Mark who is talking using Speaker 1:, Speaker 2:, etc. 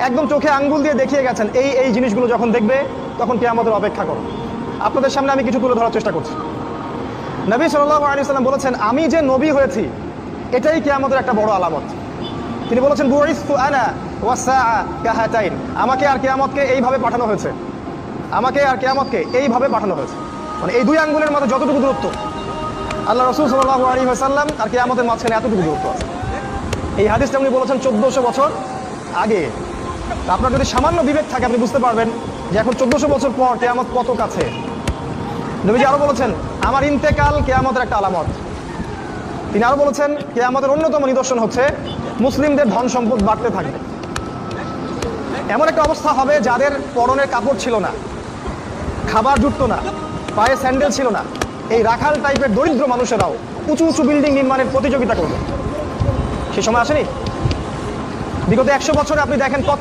Speaker 1: একদম চোখে আঙ্গুল দিয়ে দেখিয়ে গেছেন এই এই জিনিসগুলো যখন দেখবে তখন কিয়ামতের অপেক্ষা করো। আপনাদের সামনে আমি কিছু তুলে ধরার চেষ্টা করছি। নবী সাল্লাল্লাহু আলাইহি ওয়াসাল্লাম বলেছেন, আমি যে নবী হয়েছি এটাই কিয়ামতের একটা বড় আলামত। তিনি বলেছেন, বুইসতু আনা ওয়াসসাআ কাহাতাইন, আমাকে আর কিয়ামতকে এইভাবে পাঠানো হয়েছে, আমাকে আর কিয়ামতকে এইভাবে পাঠানো হয়েছে। মানে এই দুই আঙ্গুলের মধ্যে যতটুকু দূরত্ব, আল্লাহ রাসূল সাল্লাল্লাহু আলাইহি ওয়াসাল্লাম আর কিয়ামতের মাঝখানে এতটুকু দূরত্ব আছে। এই হাদিসটা উনি বলেছেন 1400 বছর আগে। আপনার যদি সামান্য বিবেক থাকে আপনি বুঝতে পারবেন যে এখন 1400 বছর পর কিয়ামত কত কাছে। নবীজি আরো বলেছেন, আমার ইন্তেকাল কিয়ামতের একটা আলামত। তিনি আরো বলেছেন, কিয়ামতের অন্যতম নিদর্শন হচ্ছে মুসলিমদের ধন সম্পদ বাড়তে থাকবে। এমন একটা অবস্থা হবে যাদের পরনের কাপড় ছিল না, খাবার জুটতো না, পায়ে স্যান্ডেল ছিল না, এই রাখাল টাইপের দরিদ্র মানুষেরাও উঁচু উঁচু বিল্ডিং নির্মাণের প্রতিযোগিতা করবে। সে সময় আসেনি? বিগত 100 বছরে আপনি দেখেন কত